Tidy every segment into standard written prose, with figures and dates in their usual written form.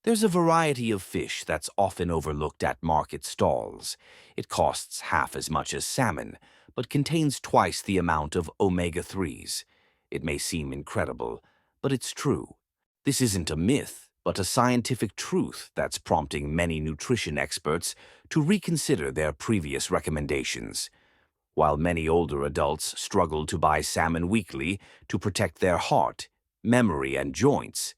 There's a variety of fish that's often overlooked at market stalls. It costs half as much as salmon, but contains twice the amount of omega-3s. It may seem incredible, but it's true. This isn't a myth, but a scientific truth that's prompting many nutrition experts to reconsider their previous recommendations. While many older adults struggle to buy salmon weekly to protect their heart, memory, and joints,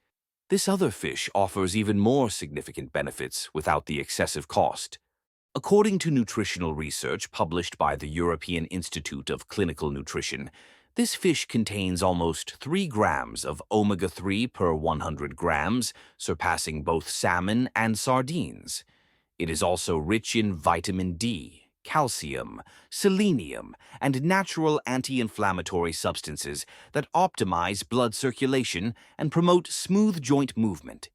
this other fish offers even more significant benefits without the excessive cost. According to nutritional research published by the European Institute of Clinical Nutrition, this fish contains almost 3 grams of omega-3 per 100 grams, surpassing both salmon and sardines. It is also rich in vitamin D, calcium, selenium, and natural anti-inflammatory substances that optimize blood circulation and promote smooth joint movement.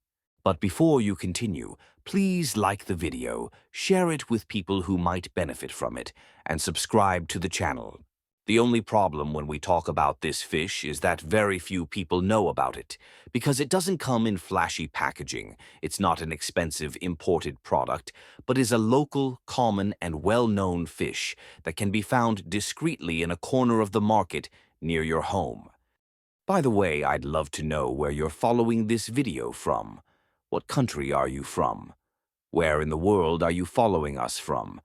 But before you continue, please like the video, share it with people who might benefit from it, and subscribe to the channel. The only problem when we talk about this fish is that very few people know about it. Because it doesn't come in flashy packaging, it's not an expensive imported product, but is a local, common, and well-known fish that can be found discreetly in a corner of the market near your home. By the way, I'd love to know where you're following this video from. What country are you from? Where in the world are you following us from?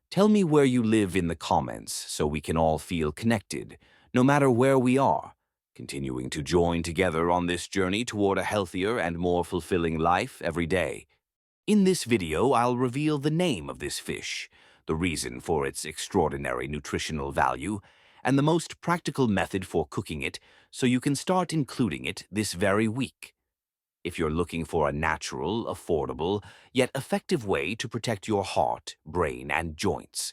Tell me where you live in the comments so we can all feel connected, no matter where we are, continuing to join together on this journey toward a healthier and more fulfilling life every day. In this video, I'll reveal the name of this fish, the reason for its extraordinary nutritional value, and the most practical method for cooking it so you can start including it this very week. If you're looking for a natural, affordable, yet effective way to protect your heart, brain, and joints,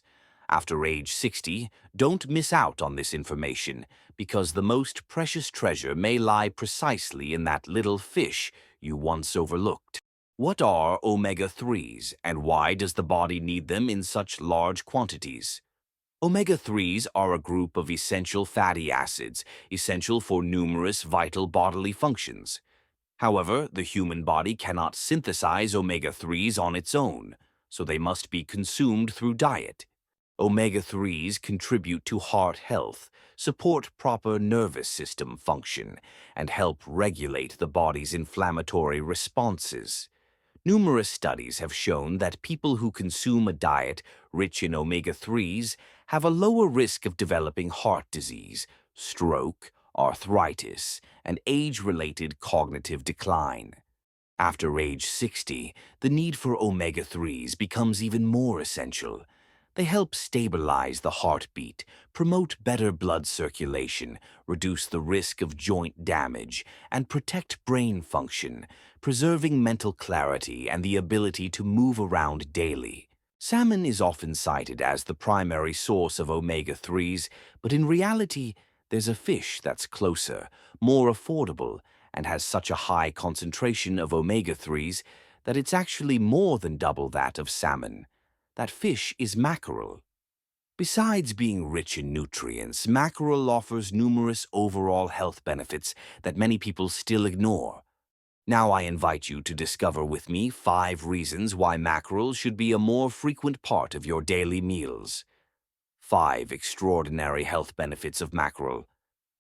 after age 60, don't miss out on this information because the most precious treasure may lie precisely in that little fish you once overlooked. What are omega-3s and why does the body need them in such large quantities? Omega-3s are a group of essential fatty acids essential for numerous vital bodily functions. However, the human body cannot synthesize omega-3s on its own, so they must be consumed through diet. Omega-3s contribute to heart health, support proper nervous system function, and help regulate the body's inflammatory responses. Numerous studies have shown that people who consume a diet rich in omega-3s have a lower risk of developing heart disease, stroke, arthritis, and age-related cognitive decline. After age 60, the need for omega-3s becomes even more essential. They help stabilize the heartbeat, promote better blood circulation, reduce the risk of joint damage, and protect brain function, preserving mental clarity and the ability to move around daily. Salmon is often cited as the primary source of omega-3s, but in reality, there's a fish that's closer, more affordable, and has such a high concentration of omega-3s that it's actually more than double that of salmon. That fish is mackerel. Besides being rich in nutrients, mackerel offers numerous overall health benefits that many people still ignore. Now I invite you to discover with me 5 reasons why mackerel should be a more frequent part of your daily meals. 5 extraordinary health benefits of mackerel.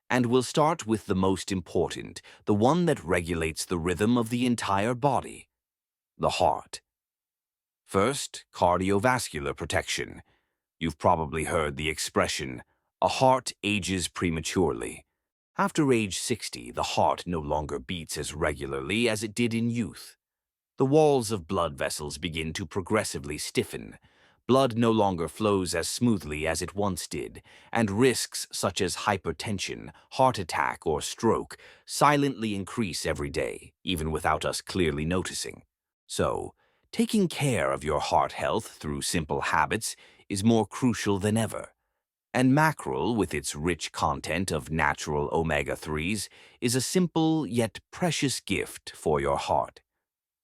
And we'll start with the most important, the one that regulates the rhythm of the entire body, the heart. First, cardiovascular protection. You've probably heard the expression, a heart ages prematurely. After age 60, the heart no longer beats as regularly as it did in youth. The walls of blood vessels begin to progressively stiffen. Blood no longer flows as smoothly as it once did, and risks such as hypertension, heart attack, or stroke silently increase every day, even without us clearly noticing. So, taking care of your heart health through simple habits is more crucial than ever. And mackerel, with its rich content of natural omega-3s, is a simple yet precious gift for your heart.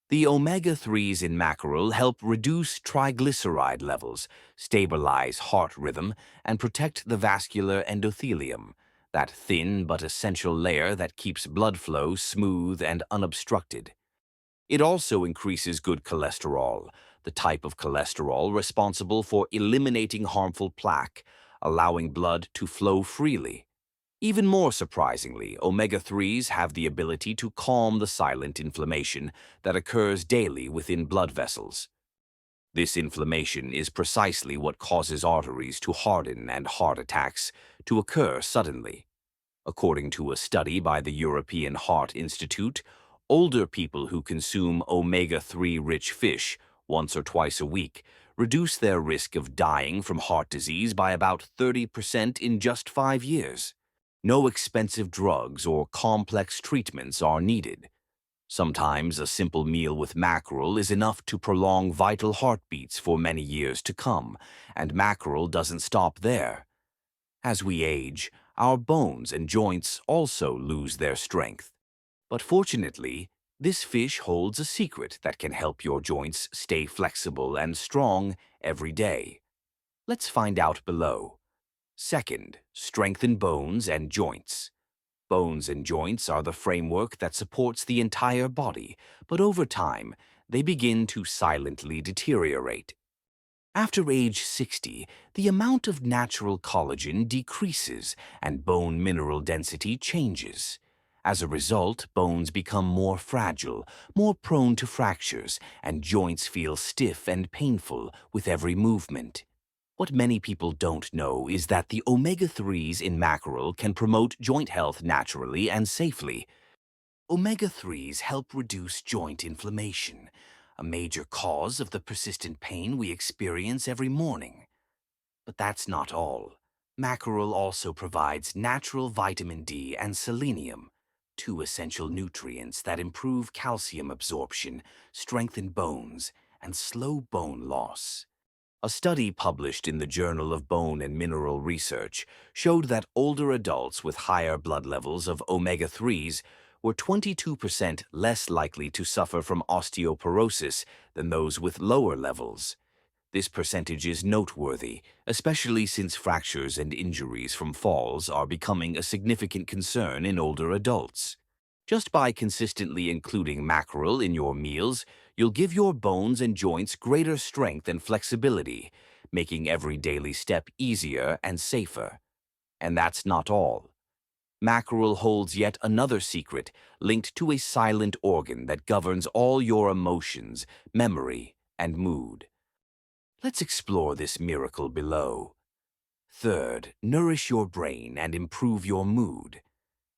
The omega-3s in mackerel help reduce triglyceride levels, stabilize heart rhythm, and protect the vascular endothelium, that thin but essential layer that keeps blood flow smooth and unobstructed. It also increases good cholesterol, the type of cholesterol responsible for eliminating harmful plaque, allowing blood to flow freely. Even more surprisingly, omega-3s have the ability to calm the silent inflammation that occurs daily within blood vessels. This inflammation is precisely what causes arteries to harden and heart attacks to occur suddenly. According to a study by the European Heart Institute, older people who consume omega-3 rich fish once or twice a week reduce their risk of dying from heart disease by about 30% in just 5 years. No expensive drugs or complex treatments are needed. Sometimes a simple meal with mackerel is enough to prolong vital heartbeats for many years to come, and mackerel doesn't stop there. As we age, our bones and joints also lose their strength. But fortunately, this fish holds a secret that can help your joints stay flexible and strong every day. Let's find out below. Second, strengthen bones and joints. Bones and joints are the framework that supports the entire body, but over time, they begin to silently deteriorate. After age 60, the amount of natural collagen decreases and bone mineral density changes. As a result, bones become more fragile, more prone to fractures, and joints feel stiff and painful with every movement. What many people don't know is that the omega-3s in mackerel can promote joint health naturally and safely. Omega-3s help reduce joint inflammation, a major cause of the persistent pain we experience every morning. But that's not all. Mackerel also provides natural vitamin D and selenium, two essential nutrients that improve calcium absorption, strengthen bones, and slow bone loss. A study published in the Journal of Bone and Mineral Research showed that older adults with higher blood levels of omega-3s were 22% less likely to suffer from osteoporosis than those with lower levels. This percentage is noteworthy, especially since fractures and injuries from falls are becoming a significant concern in older adults. Just by consistently including mackerel in your meals, you'll give your bones and joints greater strength and flexibility, making every daily step easier and safer. And that's not all. Mackerel holds yet another secret linked to a silent organ that governs all your emotions, memory, and mood. Let's explore this miracle below. Third, nourish your brain and improve your mood.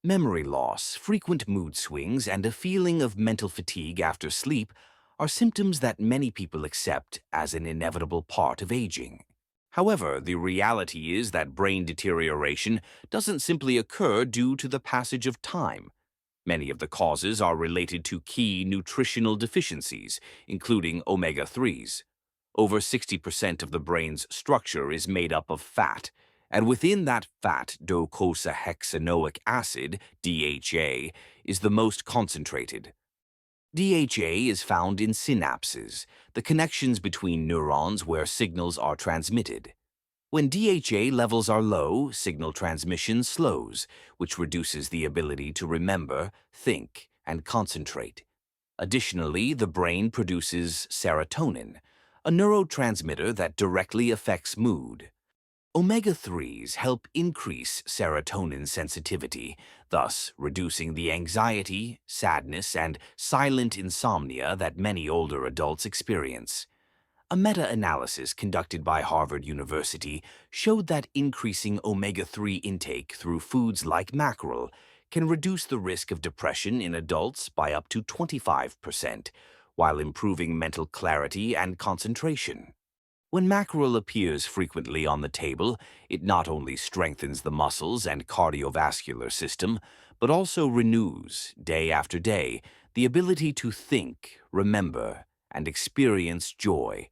Memory loss, frequent mood swings, and a feeling of mental fatigue after sleep are symptoms that many people accept as an inevitable part of aging. However, the reality is that brain deterioration doesn't simply occur due to the passage of time. Many of the causes are related to key nutritional deficiencies, including omega-3s. Over 60% of the brain's structure is made up of fat, and within that fat, docosahexaenoic acid, DHA, is the most concentrated. DHA is found in synapses, the connections between neurons where signals are transmitted. When DHA levels are low, signal transmission slows, which reduces the ability to remember, think, and concentrate. Additionally, the brain produces serotonin, a neurotransmitter that directly affects mood. Omega-3s help increase serotonin sensitivity, thus reducing the anxiety, sadness, and silent insomnia that many older adults experience. A meta-analysis conducted by Harvard University showed that increasing omega-3 intake through foods like mackerel can reduce the risk of depression in adults by up to 25%, while improving mental clarity and concentration. When mackerel appears frequently on the table, it not only strengthens the muscles and cardiovascular system, but also renews, day after day, the ability to think, remember, and experience joy.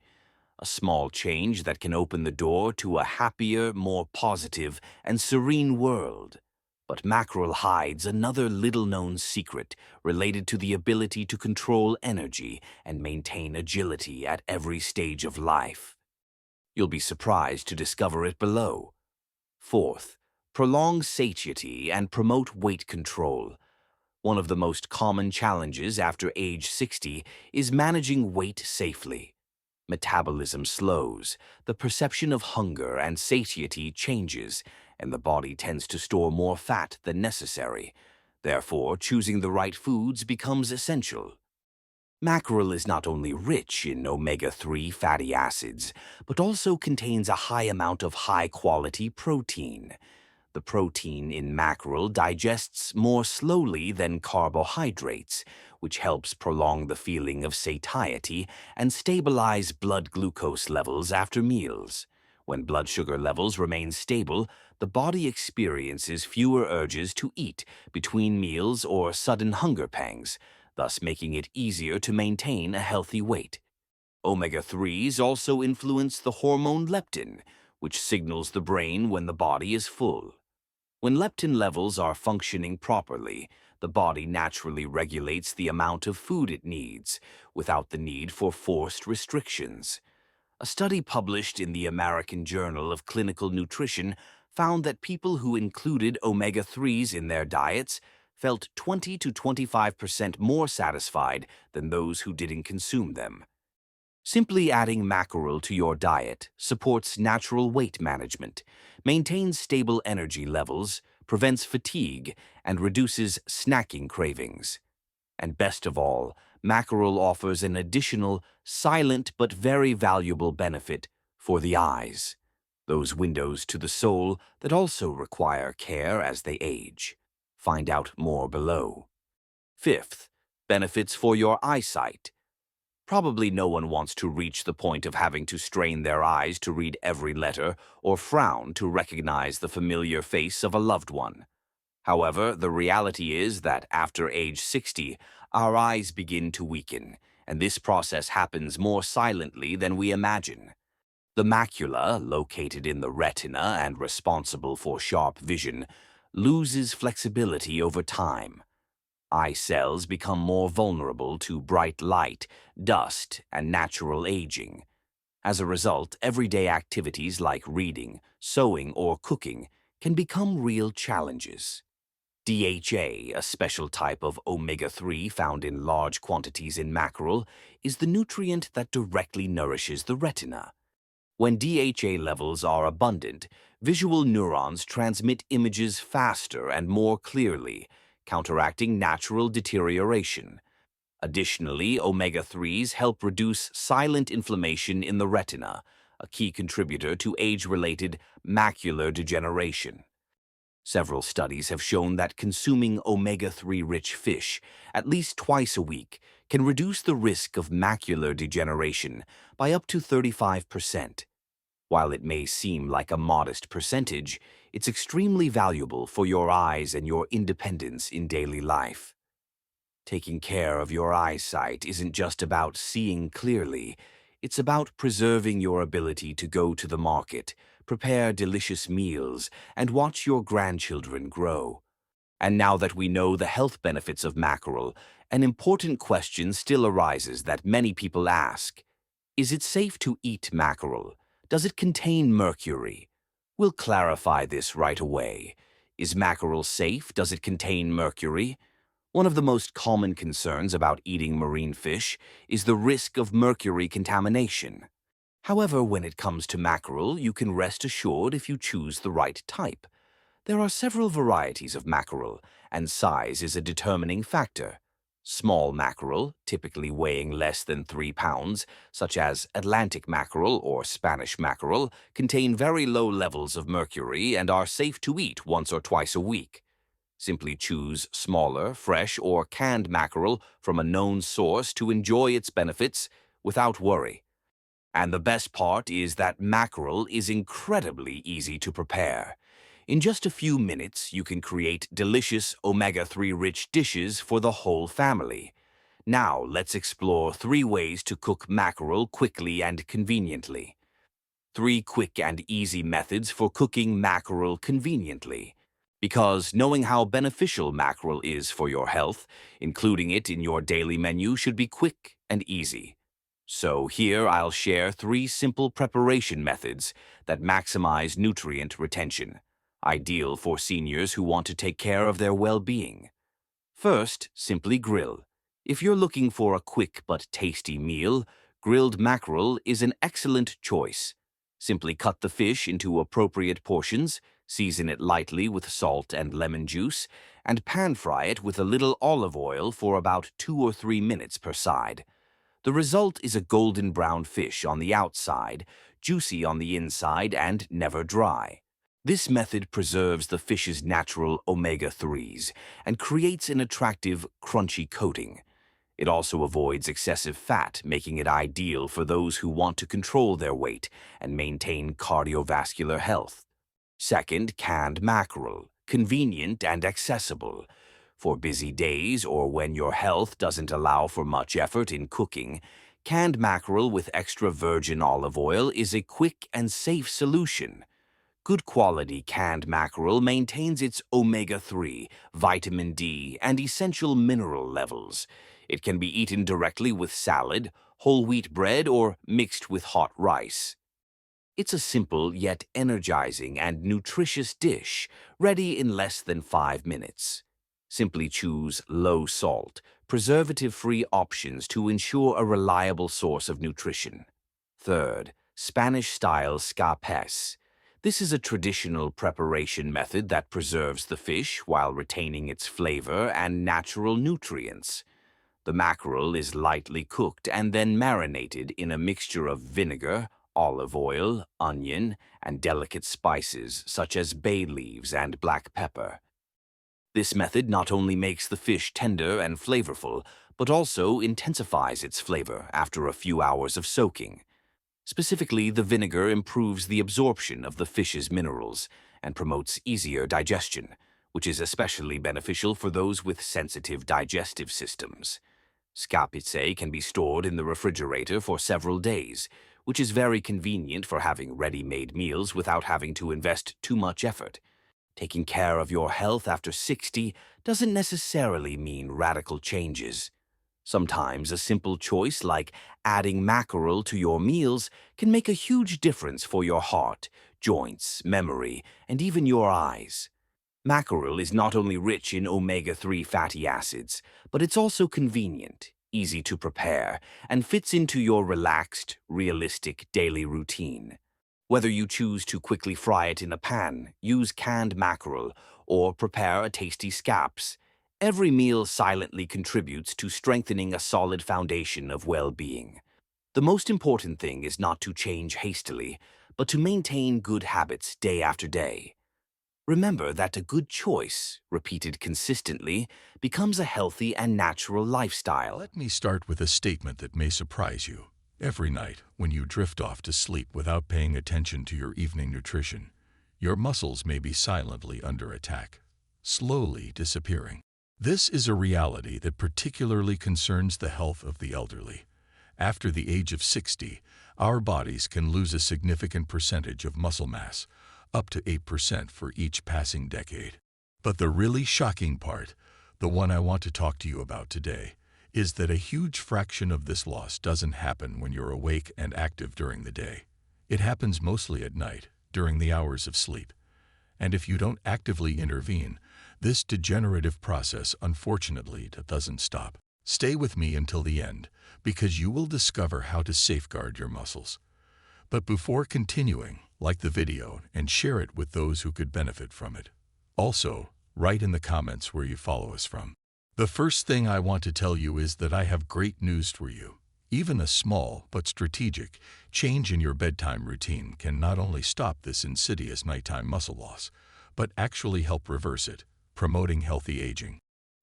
A small change that can open the door to a happier, more positive, and serene world. But mackerel hides another little-known secret related to the ability to control energy and maintain agility at every stage of life. You'll be surprised to discover it below. Fourth, prolong satiety and promote weight control. One of the most common challenges after age 60 is managing weight safely. Metabolism slows, the perception of hunger and satiety changes, and the body tends to store more fat than necessary. Therefore, choosing the right foods becomes essential. Mackerel is not only rich in omega-3 fatty acids, but also contains a high amount of high-quality protein. The protein in mackerel digests more slowly than carbohydrates, which helps prolong the feeling of satiety and stabilize blood glucose levels after meals. When blood sugar levels remain stable, the body experiences fewer urges to eat between meals or sudden hunger pangs, thus making it easier to maintain a healthy weight. Omega-3s also influence the hormone leptin, which signals the brain when the body is full. When leptin levels are functioning properly, the body naturally regulates the amount of food it needs, without the need for forced restrictions. A study published in the American Journal of Clinical Nutrition found that people who included omega-3s in their diets felt 20 to 25% more satisfied than those who didn't consume them. Simply adding mackerel to your diet supports natural weight management, maintains stable energy levels, prevents fatigue, and reduces snacking cravings. And best of all, mackerel offers an additional, silent but very valuable benefit for the eyes, those windows to the soul that also require care as they age. Find out more below. Fifth, benefits for your eyesight. Probably no one wants to reach the point of having to strain their eyes to read every letter or frown to recognize the familiar face of a loved one. However, the reality is that after age 60, our eyes begin to weaken, and this process happens more silently than we imagine. The macula, located in the retina and responsible for sharp vision, loses flexibility over time. Eye cells become more vulnerable to bright light, dust, and natural aging. As a result, everyday activities like reading, sewing, or cooking can become real challenges. DHA, a special type of omega-3 found in large quantities in mackerel, is the nutrient that directly nourishes the retina. When DHA levels are abundant, visual neurons transmit images faster and more clearly, counteracting natural deterioration. Additionally, omega-3s help reduce silent inflammation in the retina, a key contributor to age-related macular degeneration. Several studies have shown that consuming omega-3-rich fish at least twice a week can reduce the risk of macular degeneration by up to 35%. While it may seem like a modest percentage, it's extremely valuable for your eyes and your independence in daily life. Taking care of your eyesight isn't just about seeing clearly, it's about preserving your ability to go to the market, prepare delicious meals, and watch your grandchildren grow. And now that we know the health benefits of mackerel, an important question still arises that many people ask. Is it safe to eat mackerel? Does it contain mercury? We'll clarify this right away. Is mackerel safe? Does it contain mercury? One of the most common concerns about eating marine fish is the risk of mercury contamination. However, when it comes to mackerel, you can rest assured if you choose the right type. There are several varieties of mackerel, and size is a determining factor. Small mackerel, typically weighing less than 3 pounds, such as Atlantic mackerel or Spanish mackerel, contain very low levels of mercury and are safe to eat once or twice a week. Simply choose smaller, fresh, or canned mackerel from a known source to enjoy its benefits without worry. And the best part is that mackerel is incredibly easy to prepare. In just a few minutes, you can create delicious omega-3-rich dishes for the whole family. Now, let's explore 3 ways to cook mackerel quickly and conveniently. 3 quick and easy methods for cooking mackerel conveniently. Because knowing how beneficial mackerel is for your health, including it in your daily menu should be quick and easy. So here I'll share 3 simple preparation methods that maximize nutrient retention, ideal for seniors who want to take care of their well-being. First, simply grill. If you're looking for a quick but tasty meal, grilled mackerel is an excellent choice. Simply cut the fish into appropriate portions, season it lightly with salt and lemon juice, and pan-fry it with a little olive oil for about 2 or 3 minutes per side. The result is a golden brown fish on the outside, juicy on the inside, and never dry. This method preserves the fish's natural omega-3s and creates an attractive, crunchy coating. It also avoids excessive fat, making it ideal for those who want to control their weight and maintain cardiovascular health. Second, canned mackerel, convenient and accessible. For busy days or when your health doesn't allow for much effort in cooking, canned mackerel with extra virgin olive oil is a quick and safe solution. Good quality canned mackerel maintains its omega-3, vitamin D, and essential mineral levels. It can be eaten directly with salad, whole wheat bread, or mixed with hot rice. It's a simple yet energizing and nutritious dish, ready in less than 5 minutes. Simply choose low-salt, preservative-free options to ensure a reliable source of nutrition. Third, Spanish-style scarpes. This is a traditional preparation method that preserves the fish while retaining its flavor and natural nutrients. The mackerel is lightly cooked and then marinated in a mixture of vinegar, olive oil, onion, and delicate spices such as bay leaves and black pepper. This method not only makes the fish tender and flavorful, but also intensifies its flavor after a few hours of soaking. Specifically, the vinegar improves the absorption of the fish's minerals and promotes easier digestion, which is especially beneficial for those with sensitive digestive systems. Scapice can be stored in the refrigerator for several days, which is very convenient for having ready-made meals without having to invest too much effort. Taking care of your health after 60 doesn't necessarily mean radical changes. Sometimes a simple choice like adding mackerel to your meals can make a huge difference for your heart, joints, memory, and even your eyes. Mackerel is not only rich in omega-3 fatty acids, but it's also convenient, easy to prepare, and fits into your relaxed, realistic daily routine. Whether you choose to quickly fry it in a pan, use canned mackerel, or prepare a tasty scaps, every meal silently contributes to strengthening a solid foundation of well-being. The most important thing is not to change hastily, but to maintain good habits day after day. Remember that a good choice, repeated consistently, becomes a healthy and natural lifestyle. Let me start with a statement that may surprise you. Every night, when you drift off to sleep without paying attention to your evening nutrition, your muscles may be silently under attack, slowly disappearing. This is a reality that particularly concerns the health of the elderly. After the age of 60, our bodies can lose a significant percentage of muscle mass, up to 8% for each passing decade. But the really shocking part, the one I want to talk to you about today, is that a huge fraction of this loss doesn't happen when you're awake and active during the day. It happens mostly at night, during the hours of sleep. And if you don't actively intervene, this degenerative process unfortunately doesn't stop. Stay with me until the end, because you will discover how to safeguard your muscles. But before continuing, like the video and share it with those who could benefit from it. Also, write in the comments where you follow us from. The first thing I want to tell you is that I have great news for you. Even a small but strategic change in your bedtime routine can not only stop this insidious nighttime muscle loss, but actually help reverse it, promoting healthy aging.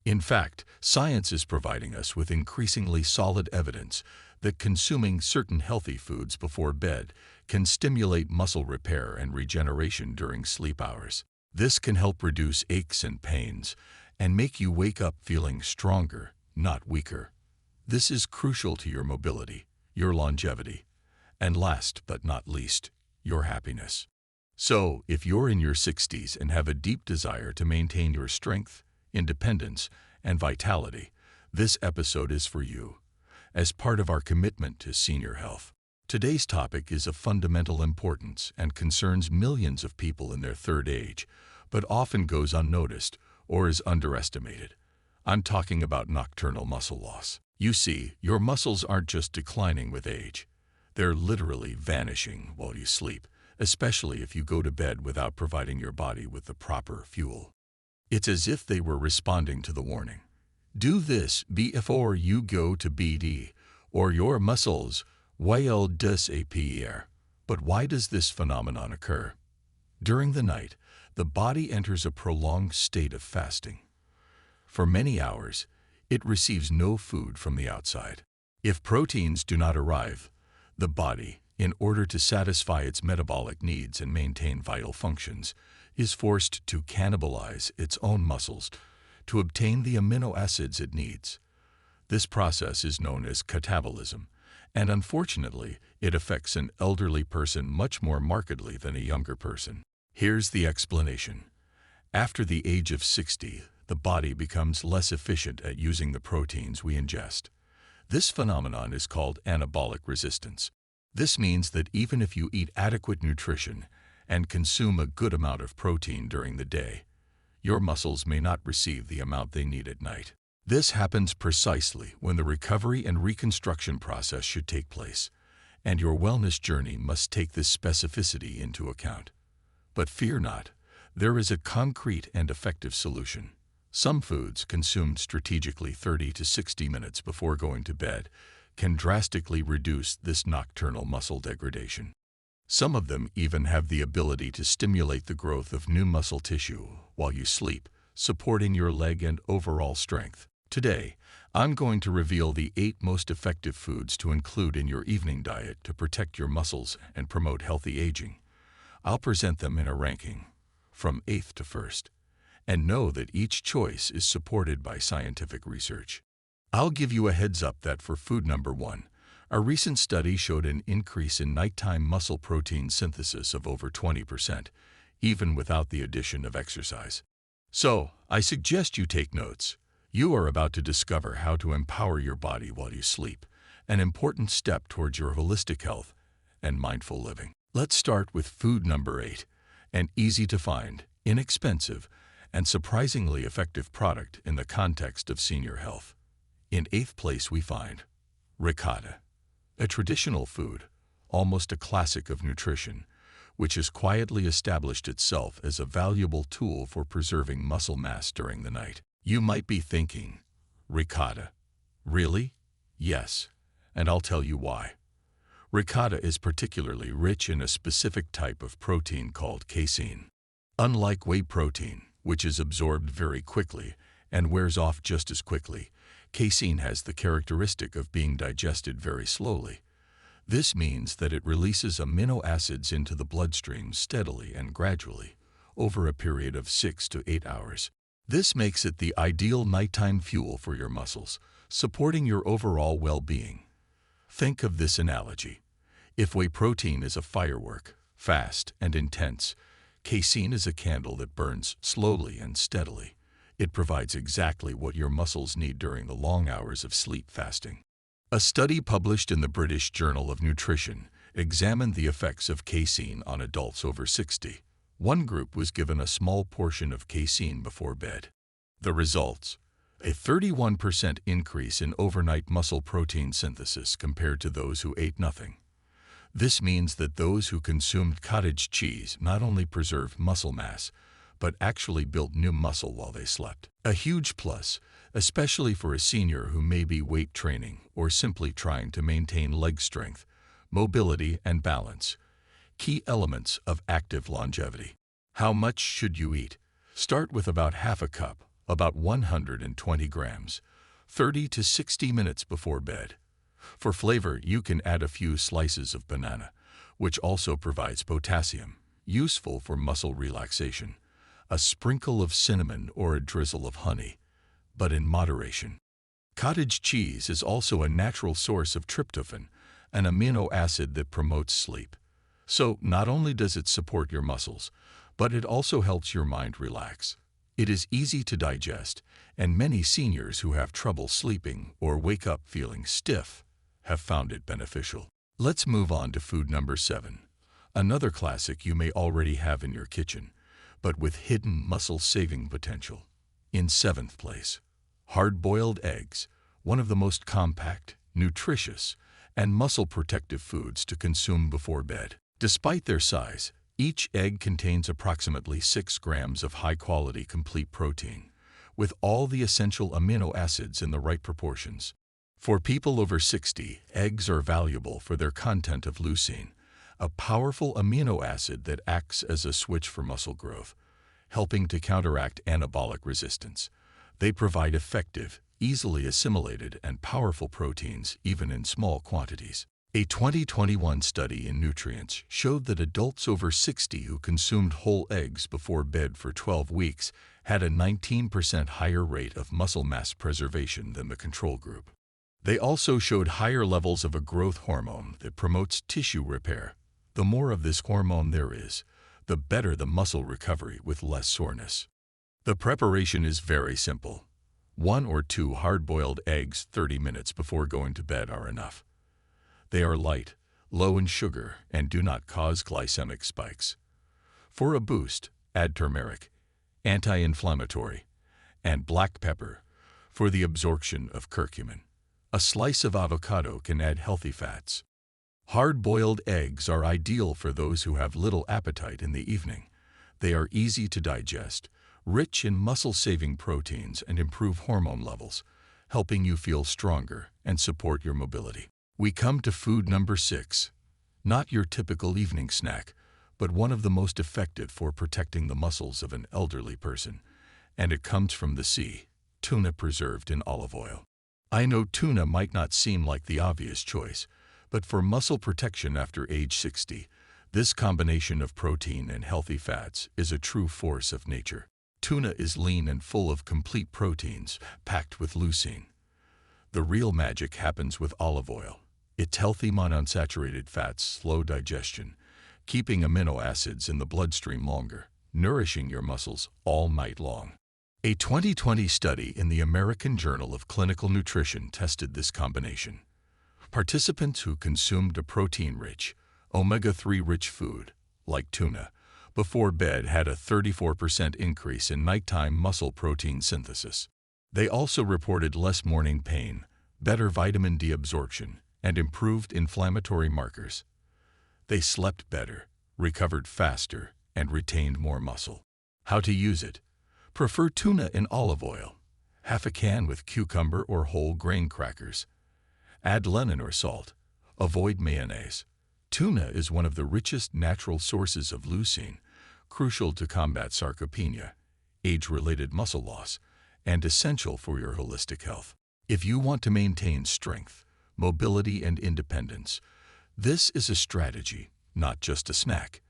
In fact, science is providing us with increasingly solid evidence that consuming certain healthy foods before bed can stimulate muscle repair and regeneration during sleep hours. This can help reduce aches and pains and make you wake up feeling stronger, not weaker. This is crucial to your mobility, your longevity, and last but not least, your happiness. So, if you're in your 60s and have a deep desire to maintain your strength, independence, and vitality, this episode is for you. As part of our commitment to senior health, today's topic is of fundamental importance and concerns millions of people in their third age, but often goes unnoticed or is underestimated. I'm talking about nocturnal muscle loss. You see, your muscles aren't just declining with age. They're literally vanishing while you sleep, especially if you go to bed without providing your body with the proper fuel. It's as if they were responding to the warning. Do this before you go to bed, or your muscles will disappear. But why does this phenomenon occur? During the night, the body enters a prolonged state of fasting. For many hours, it receives no food from the outside. If proteins do not arrive, the body, in order to satisfy its metabolic needs and maintain vital functions, is forced to cannibalize its own muscles to obtain the amino acids it needs. This process is known as catabolism, and unfortunately, it affects an elderly person much more markedly than a younger person. Here's the explanation. After the age of 60, the body becomes less efficient at using the proteins we ingest. This phenomenon is called anabolic resistance. This means that even if you eat adequate nutrition and consume a good amount of protein during the day, your muscles may not receive the amount they need at night. This happens precisely when the recovery and reconstruction process should take place, and your wellness journey must take this specificity into account. But fear not, there is a concrete and effective solution. Some foods consumed strategically 30 to 60 minutes before going to bed can drastically reduce this nocturnal muscle degradation. Some of them even have the ability to stimulate the growth of new muscle tissue while you sleep, supporting your leg and overall strength. Today, I'm going to reveal the 8 most effective foods to include in your evening diet to protect your muscles and promote healthy aging. I'll present them in a ranking, from 8th to 1st, and know that each choice is supported by scientific research. I'll give you a heads up that for food number 1, a recent study showed an increase in nighttime muscle protein synthesis of over 20%, even without the addition of exercise. So, I suggest you take notes. You are about to discover how to empower your body while you sleep, an important step towards your holistic health and mindful living. Let's start with food number 8, an easy-to-find, inexpensive, and surprisingly effective product in the context of senior health. In 8th place we find ricotta, a traditional food, almost a classic of nutrition, which has quietly established itself as a valuable tool for preserving muscle mass during the night. You might be thinking, ricotta? Really? Yes, and I'll tell you why. Ricotta is particularly rich in a specific type of protein called casein. Unlike whey protein, which is absorbed very quickly and wears off just as quickly, casein has the characteristic of being digested very slowly. This means that it releases amino acids into the bloodstream steadily and gradually, over a period of 6 to 8 hours. This makes it the ideal nighttime fuel for your muscles, supporting your overall well-being. Think of this analogy. If whey protein is a firework, fast and intense, casein is a candle that burns slowly and steadily. It provides exactly what your muscles need during the long hours of sleep fasting. A study published in the British Journal of Nutrition examined the effects of casein on adults over 60. One group was given a small portion of casein before bed. The results: a 31% increase in overnight muscle protein synthesis compared to those who ate nothing. This means that those who consumed cottage cheese not only preserved muscle mass, but actually built new muscle while they slept. A huge plus, especially for a senior who may be weight training or simply trying to maintain leg strength, mobility, and balance, key elements of active longevity. How much should you eat? Start with about half a cup, about 120 grams, 30 to 60 minutes before bed. For flavor, you can add a few slices of banana, which also provides potassium, useful for muscle relaxation, a sprinkle of cinnamon or a drizzle of honey, but in moderation. Cottage cheese is also a natural source of tryptophan, an amino acid that promotes sleep. So not only does it support your muscles, but it also helps your mind relax. It is easy to digest, and many seniors who have trouble sleeping or wake up feeling stiff have found it beneficial. Let's move on to food number 7, another classic you may already have in your kitchen, but with hidden muscle-saving potential. In 7th place, Hard-boiled eggs, one of the most compact, nutritious, and muscle-protective foods to consume before bed. Despite their size, each egg contains approximately 6 grams of high-quality complete protein, with all the essential amino acids in the right proportions. For people over 60, eggs are valuable for their content of leucine, a powerful amino acid that acts as a switch for muscle growth, helping to counteract anabolic resistance. They provide effective, easily assimilated, and powerful proteins even in small quantities. A 2021 study in Nutrients showed that adults over 60 who consumed whole eggs before bed for 12 weeks had a 19% higher rate of muscle mass preservation than the control group. They also showed higher levels of a growth hormone that promotes tissue repair. The more of this hormone there is, the better the muscle recovery with less soreness. The preparation is very simple. 1 or 2 hard-boiled eggs 30 minutes before going to bed are enough. They are light, low in sugar, and do not cause glycemic spikes. For a boost, add turmeric, anti-inflammatory, and black pepper for the absorption of curcumin. A slice of avocado can add healthy fats. Hard-boiled eggs are ideal for those who have little appetite in the evening. They are easy to digest, rich in muscle-saving proteins, and improve hormone levels, helping you feel stronger and support your mobility. We come to food number 6. Not your typical evening snack, but one of the most effective for protecting the muscles of an elderly person. And it comes from the sea, tuna preserved in olive oil. I know tuna might not seem like the obvious choice, but for muscle protection after age 60, this combination of protein and healthy fats is a true force of nature. Tuna is lean and full of complete proteins, packed with leucine. The real magic happens with olive oil. Its healthy monounsaturated fats slow digestion, keeping amino acids in the bloodstream longer, nourishing your muscles all night long. A 2020 study in the American Journal of Clinical Nutrition tested this combination. Participants who consumed a protein-rich, omega-3 rich food, like tuna, before bed had a 34% increase in nighttime muscle protein synthesis. They also reported less morning pain, better vitamin D absorption, and improved inflammatory markers. They slept better, recovered faster, and retained more muscle. How to use it? Prefer tuna in olive oil. Half a can with cucumber or whole grain crackers. Add lemon or salt. Avoid mayonnaise. Tuna is one of the richest natural sources of leucine, crucial to combat sarcopenia, age-related muscle loss, and essential for your holistic health. If you want to maintain strength, mobility, and independence, this is a strategy, not just a snack.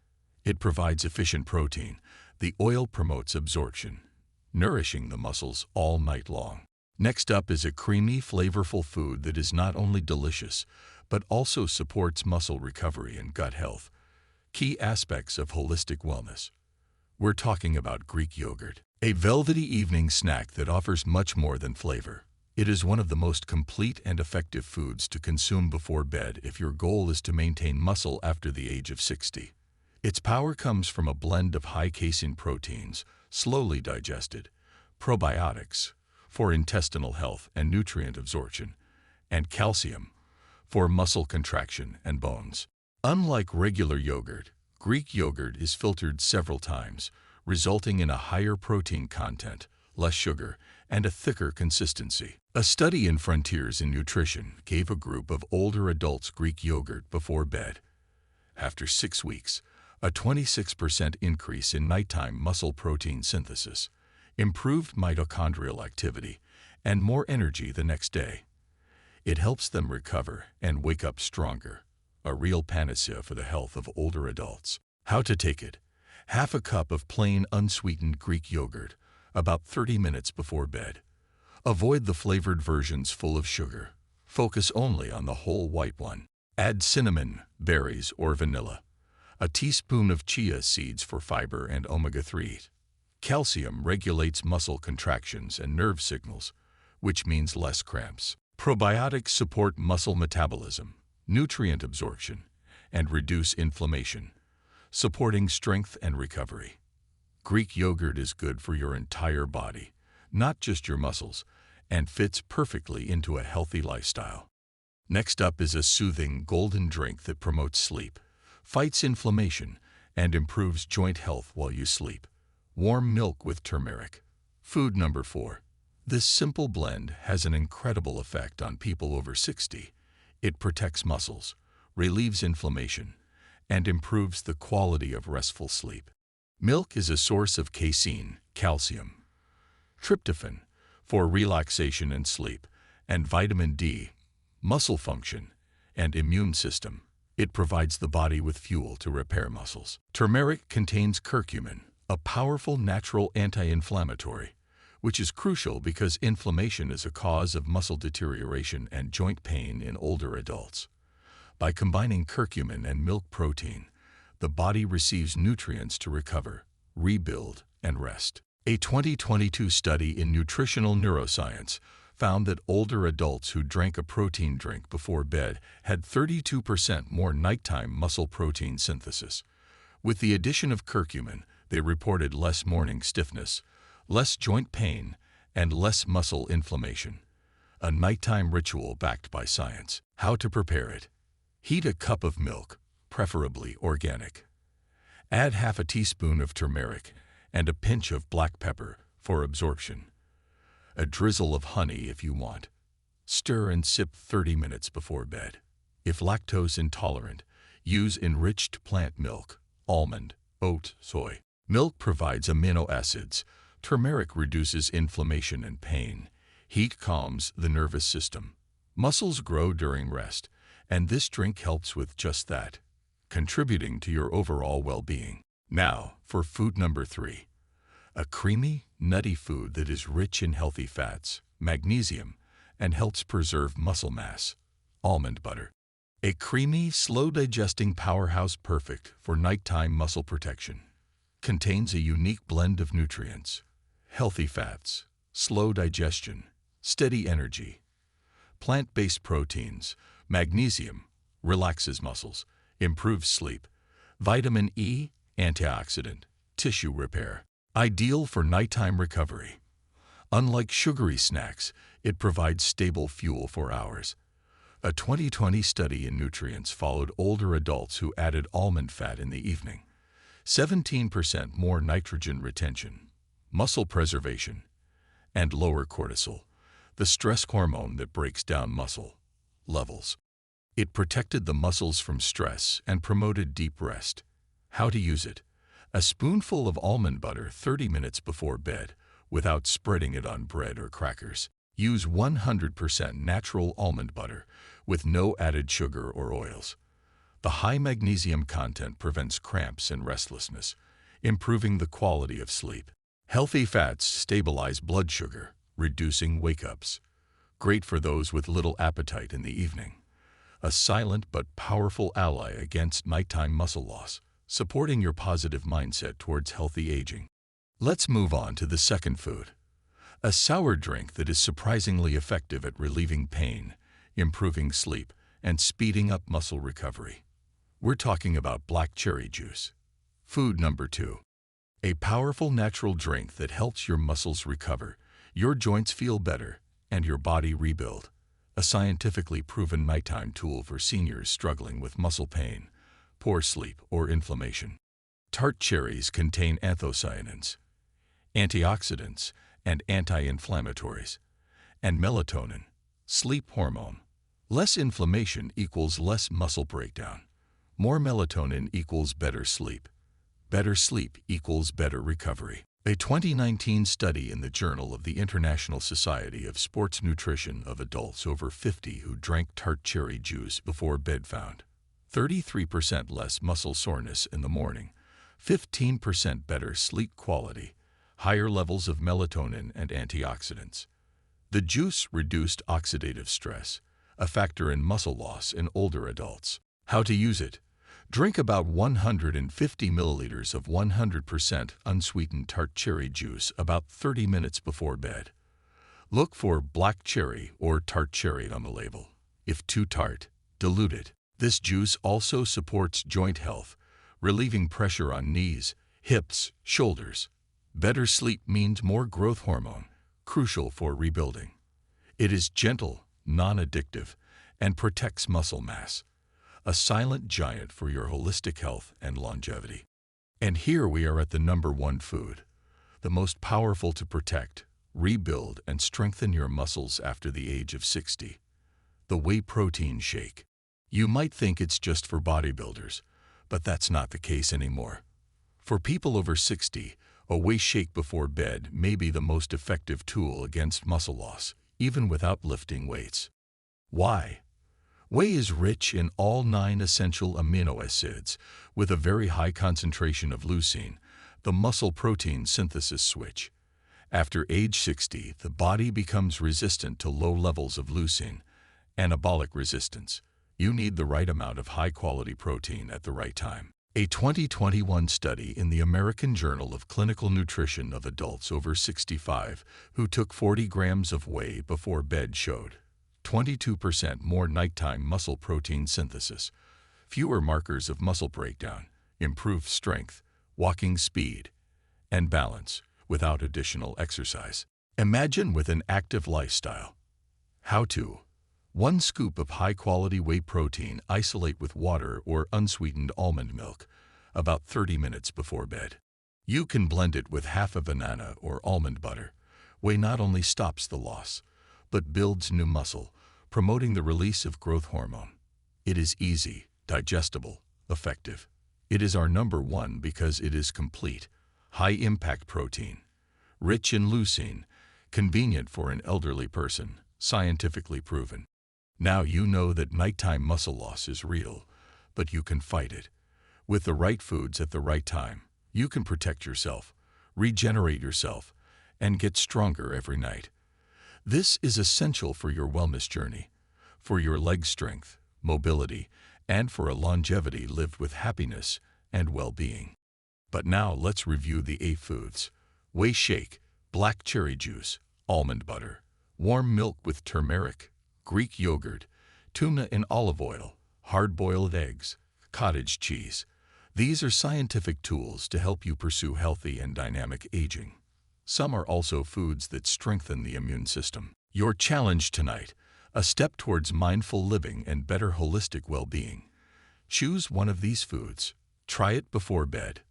It provides efficient protein. The oil promotes absorption, nourishing the muscles all night long. Next up is a creamy, flavorful food that is not only delicious, but also supports muscle recovery and gut health, key aspects of holistic wellness. We're talking about Greek yogurt, a velvety evening snack that offers much more than flavor. It is one of the most complete and effective foods to consume before bed if your goal is to maintain muscle after the age of 60. Its power comes from a blend of high-casein proteins, slowly digested, probiotics, for intestinal health and nutrient absorption, and calcium, for muscle contraction and bones. Unlike regular yogurt, Greek yogurt is filtered several times, resulting in a higher protein content, less sugar, and a thicker consistency. A study in Frontiers in Nutrition gave a group of older adults Greek yogurt before bed. After 6 weeks, a 26% increase in nighttime muscle protein synthesis, improved mitochondrial activity, and more energy the next day. It helps them recover and wake up stronger, a real panacea for the health of older adults. How to take it? Half a cup of plain unsweetened Greek yogurt, about 30 minutes before bed. Avoid the flavored versions full of sugar. Focus only on the whole white one. Add cinnamon, berries, or vanilla. A teaspoon of chia seeds for fiber and omega-3. Calcium regulates muscle contractions and nerve signals, which means less cramps. Probiotics support muscle metabolism, nutrient absorption, and reduce inflammation, supporting strength and recovery. Greek yogurt is good for your entire body, not just your muscles, and fits perfectly into a healthy lifestyle. Next up is a soothing golden drink that promotes sleep, fights inflammation, and improves joint health while you sleep. Warm milk with turmeric. Food number 4. This simple blend has an incredible effect on people over 60. It protects muscles, relieves inflammation, and improves the quality of restful sleep. Milk is a source of casein, calcium, tryptophan for relaxation and sleep, and vitamin D, muscle function, and immune system. It provides the body with fuel to repair muscles. Turmeric contains curcumin, a powerful natural anti-inflammatory, which is crucial because inflammation is a cause of muscle deterioration and joint pain in older adults. By combining curcumin and milk protein, the body receives nutrients to recover, rebuild, and rest. A 2022 study in nutritional neuroscience found that older adults who drank a protein drink before bed had 32% more nighttime muscle protein synthesis. With the addition of curcumin, they reported less morning stiffness, less joint pain, and less muscle inflammation. A nighttime ritual backed by science. How to prepare it. Heat a cup of milk, preferably organic. Add half a teaspoon of turmeric and a pinch of black pepper for absorption. A drizzle of honey if you want. Stir and sip 30 minutes before bed. If lactose intolerant, use enriched plant milk, almond, oat, soy. Milk provides amino acids. Turmeric reduces inflammation and pain. Heat calms the nervous system. Muscles grow during rest, and this drink helps with just that, contributing to your overall well-being. Now, for food number 3. A creamy, nutty food that is rich in healthy fats, magnesium, and helps preserve muscle mass. Almond butter. A creamy, slow-digesting powerhouse perfect for nighttime muscle protection. Contains a unique blend of nutrients, healthy fats, slow digestion, steady energy, plant-based proteins, magnesium, relaxes muscles, improves sleep, vitamin E, antioxidant, tissue repair. Ideal for nighttime recovery. Unlike sugary snacks, it provides stable fuel for hours. A 2020 study in nutrients followed older adults who added almond fat in the evening. 17% more nitrogen retention, muscle preservation, and lower cortisol, the stress hormone that breaks down muscle levels. It protected the muscles from stress and promoted deep rest. How to use it. A spoonful of almond butter 30 minutes before bed without spreading it on bread or crackers. Use 100% natural almond butter with no added sugar or oils. The high magnesium content prevents cramps and restlessness, improving the quality of sleep. Healthy fats stabilize blood sugar, reducing wake-ups. Great for those with little appetite in the evening. A silent but powerful ally against nighttime muscle loss, supporting your positive mindset towards healthy aging. Let's move on to the second food. A sour drink that is surprisingly effective at relieving pain, improving sleep, and speeding up muscle recovery. We're talking about black cherry juice. Food number 2. A powerful natural drink that helps your muscles recover, your joints feel better, and your body rebuild. A scientifically proven nighttime tool for seniors struggling with muscle pain, poor sleep, or inflammation. Tart cherries contain anthocyanins, antioxidants, and anti-inflammatories, and melatonin, sleep hormone. Less inflammation equals less muscle breakdown. More melatonin equals better sleep. Better sleep equals better recovery. A 2019 study in the Journal of the International Society of Sports Nutrition of adults over 50 who drank tart cherry juice before bed found 33% less muscle soreness in the morning, 15% better sleep quality, higher levels of melatonin and antioxidants. The juice reduced oxidative stress, a factor in muscle loss in older adults. How to use it? Drink about 150 milliliters of 100% unsweetened tart cherry juice about 30 minutes before bed. Look for black cherry or tart cherry on the label. If too tart, dilute it. This juice also supports joint health, relieving pressure on knees, hips, shoulders. Better sleep means more growth hormone, crucial for rebuilding. It is gentle, non-addictive, and protects muscle mass. A silent giant for your holistic health and longevity. And here we are at the #1 food, the most powerful to protect, rebuild, and strengthen your muscles after the age of 60. The whey protein shake. You might think it's just for bodybuilders, but that's not the case anymore. For people over 60, a whey shake before bed may be the most effective tool against muscle loss, even without lifting weights. Why? Whey is rich in all 9 essential amino acids, with a very high concentration of leucine, the muscle protein synthesis switch. After age 60, the body becomes resistant to low levels of leucine, anabolic resistance. You need the right amount of high-quality protein at the right time. A 2021 study in the American Journal of Clinical Nutrition of adults over 65 who took 40 grams of whey before bed showed 22% more nighttime muscle protein synthesis, fewer markers of muscle breakdown, improved strength, walking speed, and balance without additional exercise. Imagine with an active lifestyle. How to: 1 scoop of high-quality whey protein isolate with water or unsweetened almond milk about 30 minutes before bed. You can blend it with half a banana or almond butter. Whey not only stops the loss, but builds new muscle, promoting the release of growth hormone. It is easy, digestible, effective. It is our #1 because it is complete, high-impact protein, rich in leucine, convenient for an elderly person, scientifically proven. Now you know that nighttime muscle loss is real, but you can fight it. With the right foods at the right time, you can protect yourself, regenerate yourself, and get stronger every night. This is essential for your wellness journey, for your leg strength, mobility, and for a longevity lived with happiness and well-being. But now let's review the 8 foods: whey shake, black cherry juice, almond butter, warm milk with turmeric, Greek yogurt, tuna in olive oil, hard-boiled eggs, cottage cheese. These are scientific tools to help you pursue healthy and dynamic aging. Some are also foods that strengthen the immune system. Your challenge tonight: a step towards mindful living and better holistic well-being. Choose one of these foods. Try it before bed.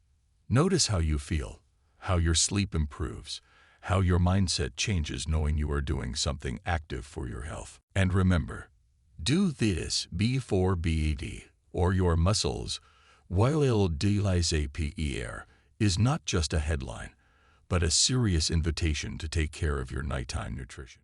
Notice how you feel, how your sleep improves, how your mindset changes knowing you are doing something active for your health. And remember, do this before bed, or your muscles will disappear, is not just a headline, but a serious invitation to take care of your nighttime nutrition.